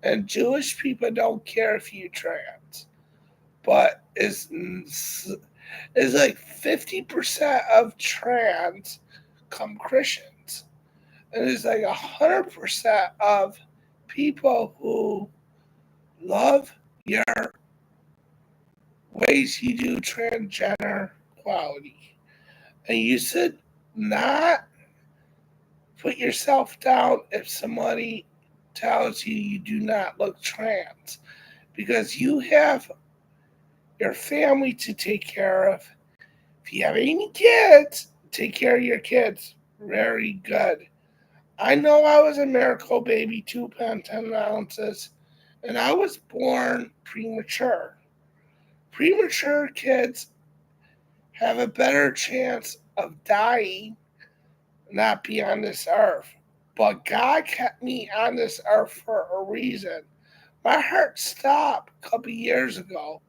And Jewish people don't care if you trans, but is like 50% of trans come Christians, and it's like 100% of people who love your ways you do transgender quality. And you should not put yourself down if somebody tells you you do not look trans, because you have your family to take care of. If you have any kids, take care of your kids. Very good. I know I was a miracle baby, 2 pounds 10 ounces, and I was born premature. Premature kids have a better chance of dying, not be on this earth. But God kept me on this earth for a reason. My heart stopped a couple years ago,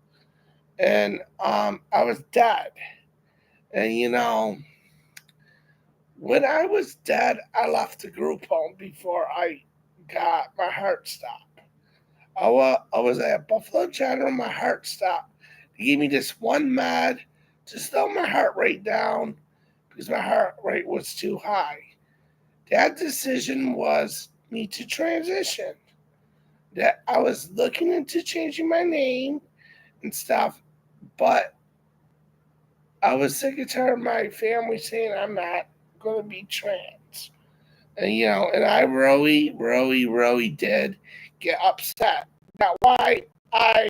and I was dead. And when I was dead, I left the group home before I got my heart stopped. I was at Buffalo General, my heart stopped. They gave me this one med to slow my heart rate down because my heart rate was too high. That decision was me to transition. That I was looking into changing my name and stuff, but I was sick and tired of my family saying I'm not going to be trans. And I really, really, really did get upset. That's why I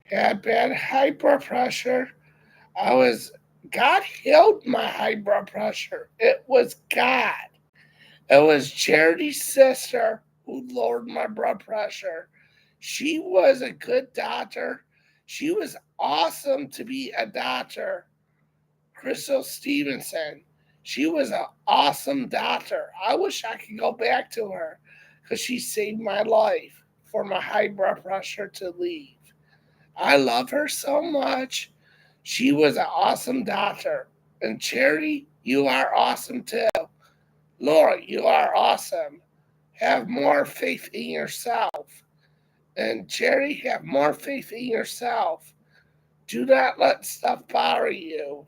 had bad high blood pressure. I was God healed my high blood pressure. It was God. It was Charity's sister who lowered my blood pressure. She was a good doctor. She was awesome to be a doctor. Crystal Stevenson. She was an awesome doctor. I wish I could go back to her because she saved my life for my high blood pressure to leave. I love her so much. She was an awesome doctor. And Charity, you are awesome too. Laura, you are awesome. Have more faith in yourself. And Charity, have more faith in yourself. Do not let stuff bother you.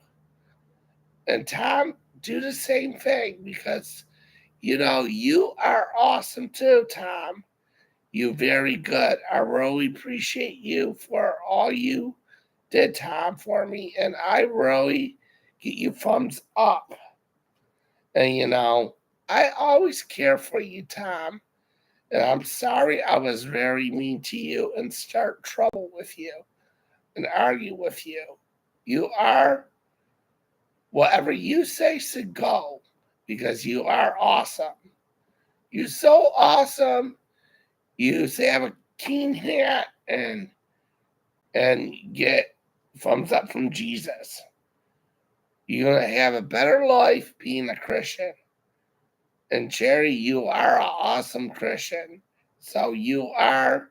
And Tom, do the same thing because you are awesome too, Tom. You're very good. I really appreciate you for all you did, Tom, for me. And I really get you thumbs up. And I always care for you, Tom. And I'm sorry I was very mean to you and start trouble with you and argue with you. You are whatever you say should go because you are awesome. You're so awesome. You say have a keen hat and get thumbs up from Jesus. You're gonna have a better life being a Christian. And Jerry, you are an awesome Christian. So you are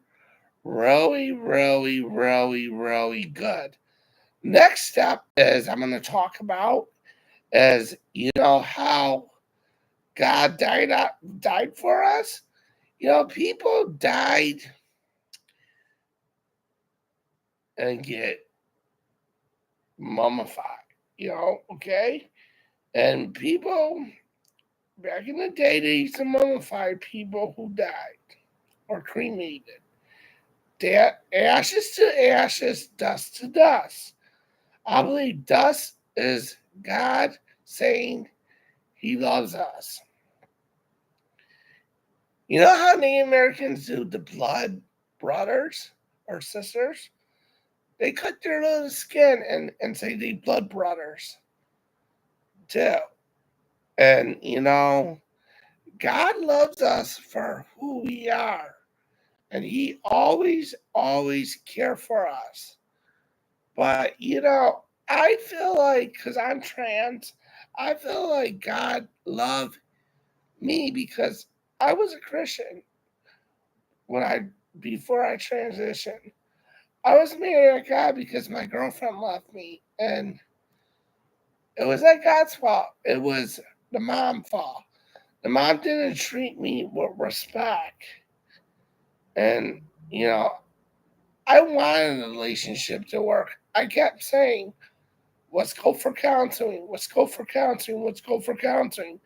really, really, really, really good. Next step is I'm gonna talk about is how God died for us. People died and get mummified. Okay, and people back in the day they used to mummify people who died or cremated. That ashes to ashes, dust to dust. I believe dust is God saying He loves us. You know how Native Americans do the blood brothers or sisters? They cut their little skin and say they blood brothers too. And God loves us for who we are. And He always, always care for us. But I feel like because I'm trans, I feel like God loved me because I was a Christian when I before I transitioned. I was married to God because my girlfriend left me, and it was not God's fault. It was the mom's fault. The mom didn't treat me with respect, And, you know, I wanted the relationship to work. I kept saying, let's go for counseling, let's go for counseling, let's go for counseling.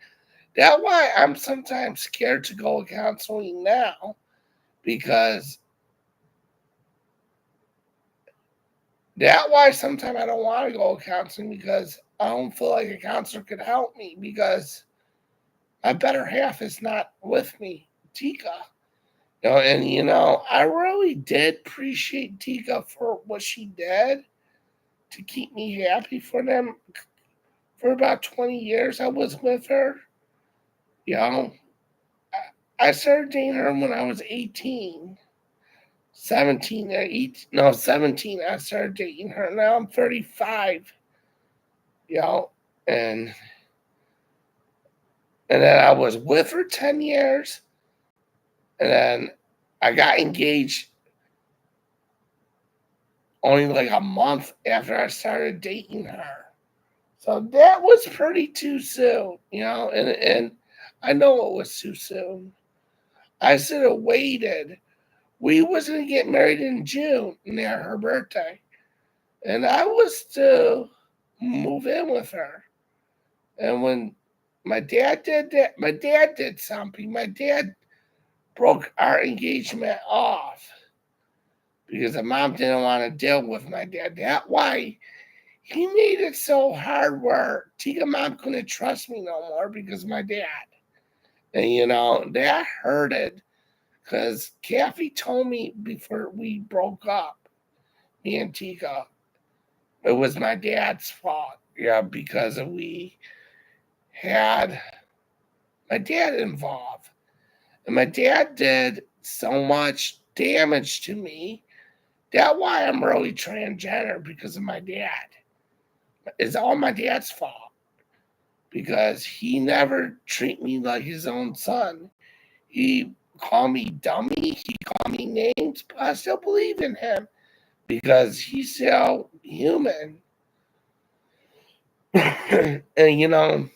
That's why I'm sometimes scared to go to counseling now, because that's why sometimes I don't want to go to counseling, because I don't feel like a counselor could help me, because my better half is not with me, Tika. And I really did appreciate Tika for what she did to keep me happy for them. For about 20 years, I was with her. You know, I started dating her when I was 18, 17, 17. I started dating her. Now I'm 35. You know, and and then I was with her 10 years, and then I got engaged only like a month after I started dating her. So that was pretty too soon, and I know it was too soon. I should have waited. We was gonna get married in June near her birthday, and I was to move in with her. And when my dad did that, my dad did something. My dad broke our engagement off because the mom didn't want to deal with my dad. That why he made it so hard where Tika mom couldn't trust me no more because of my dad. And that hurted because Kathy told me before we broke up, me and Tika, it was my dad's fault. Yeah, because we had my dad involved. And my dad did so much damage to me. That's why I'm really transgender, because of my dad. It's all my dad's fault, because he never treated me like his own son. He called me dummy, he called me names, but I still believe in him because he's still human. And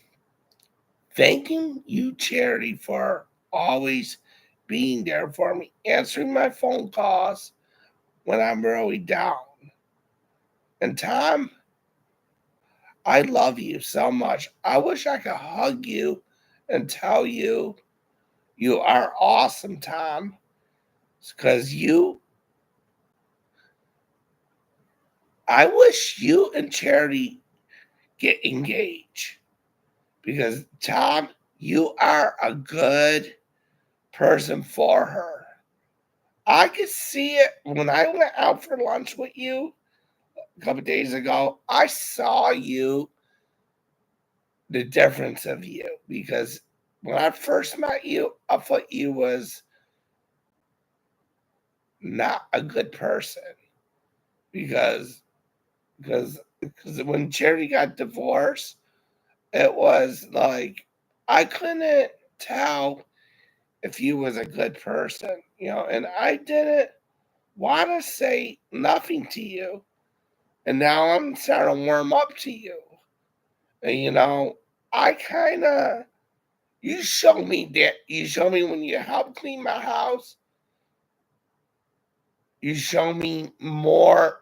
thanking you, Charity, for always being there for me, answering my phone calls when I'm really down. And Tom, I love you so much. I wish I could hug you and tell you you are awesome, Tom, because I wish you and Charity get engaged, because Tom, you are a good person for her. I could see it when I went out for lunch with you a couple days ago. I saw you, the difference of you, because when I first met you, I thought you was not a good person, because because when Charity got divorced, it was like I couldn't tell if you was a good person, and I didn't want to say nothing to you, and now I'm starting to warm up to you, and I kind of you show me that you show me when you help clean my house, you show me more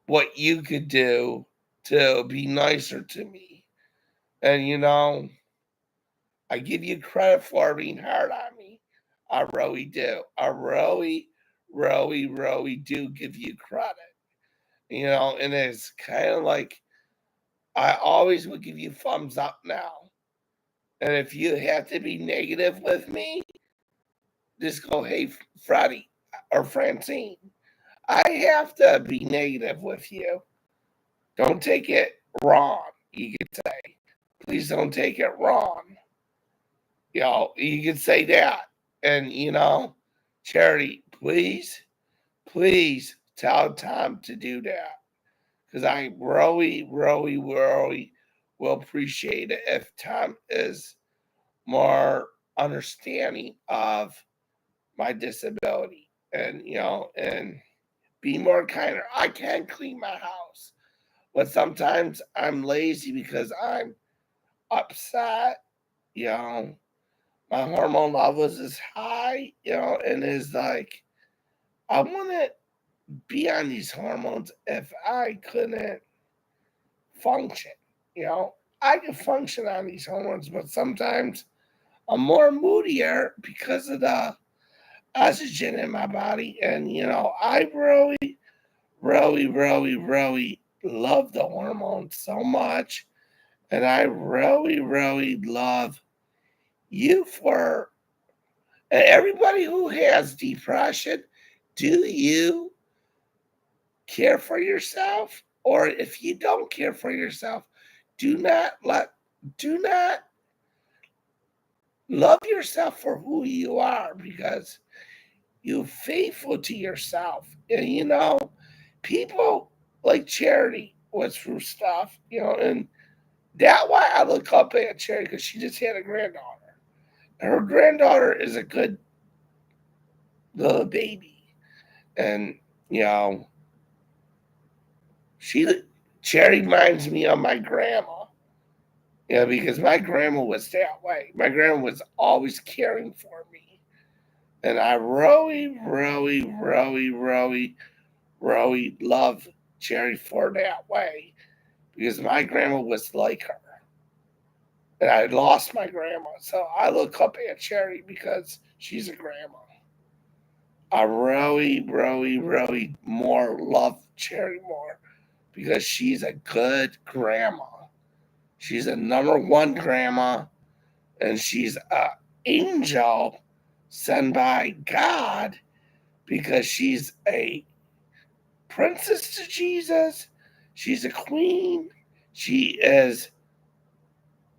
what you could do to be nicer to me, and I give you credit for being hard on me. I really do. I really, really, really do give you credit. And it's kind of like I always would give you thumbs up now. And if you have to be negative with me, just go, hey, Freddie or Francine. I have to be negative with you. Don't take it wrong. You could say, please don't take it wrong. You could say that. And, Charity, please tell Tom to do that. Because I really, really, really will appreciate it if Tom is more understanding of my disability, and, and be more kinder. I can clean my house, but sometimes I'm lazy because I'm upset. You know, my hormone levels is high, and is like I wouldn't be on these hormones if I couldn't function. You know, I can function on these hormones, but sometimes I'm more moodier because of the oxygen in my body. And, I really love the hormones so much. And I really love you for and everybody who has depression. Do you care for yourself? Or if you don't care for yourself, do not let do not love yourself for who you are, because you're faithful to yourself. And people like Charity was through stuff, and that's why I look up at Charity, because she just had a granddaughter. And her granddaughter is a good little baby. And, you know, she Charity reminds me of my grandma. Because my grandma was that way. My grandma was always caring for me. And I really love Cherry for that way, because my grandma was like her. And I lost my grandma. So I look up at Cherry because she's a grandma. I really more love Cherry more because she's a good grandma. She's a number one grandma, and she's a angel sent by God, because she's a princess to Jesus. She's a queen. She is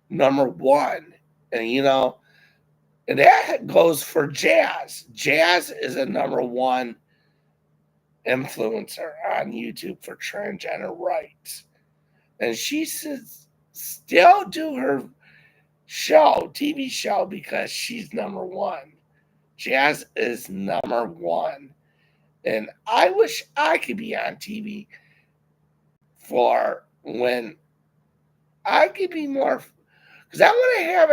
number one. And and that goes for Jazz. Jazz is a number one influencer on YouTube for transgender rights. And she says still do her TV show, because she's number one. Jazz is number one. And I wish I could be on TV for when I could be more, because I want to have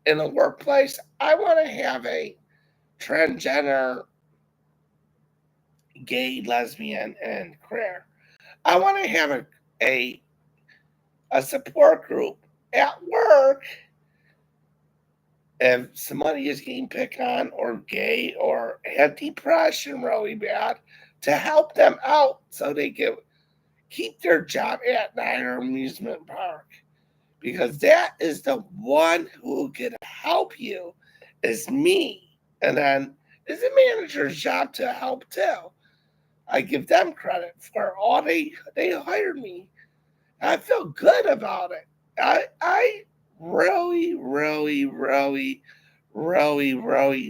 in the workplace, I want to have a transgender, gay, lesbian, and queer. I want to have a, a support group at work if somebody is getting picked on or gay or have depression really bad, to help them out so they can keep their job at night or amusement park. Because that is the one who can help you is me. And then it's the manager's job to help too. I give them credit for all they hired me. I feel good about it. I really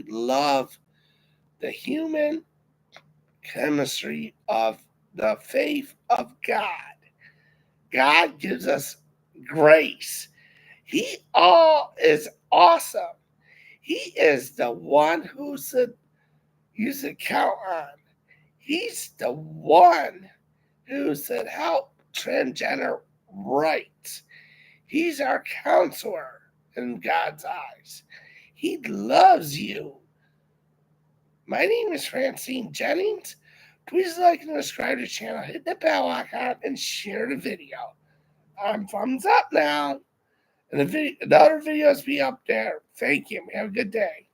love the human chemistry of the faith of God. God gives us grace. He all is awesome. He is the one who said you should count on. He's the one who said help transgender rights. He's our counselor in God's eyes. He loves you. My name is Francine Jennings. Please like and subscribe to the channel, hit the bell icon, and share the video. I'm thumbs up now. And the other videos be up there. Thank you. Have a good day.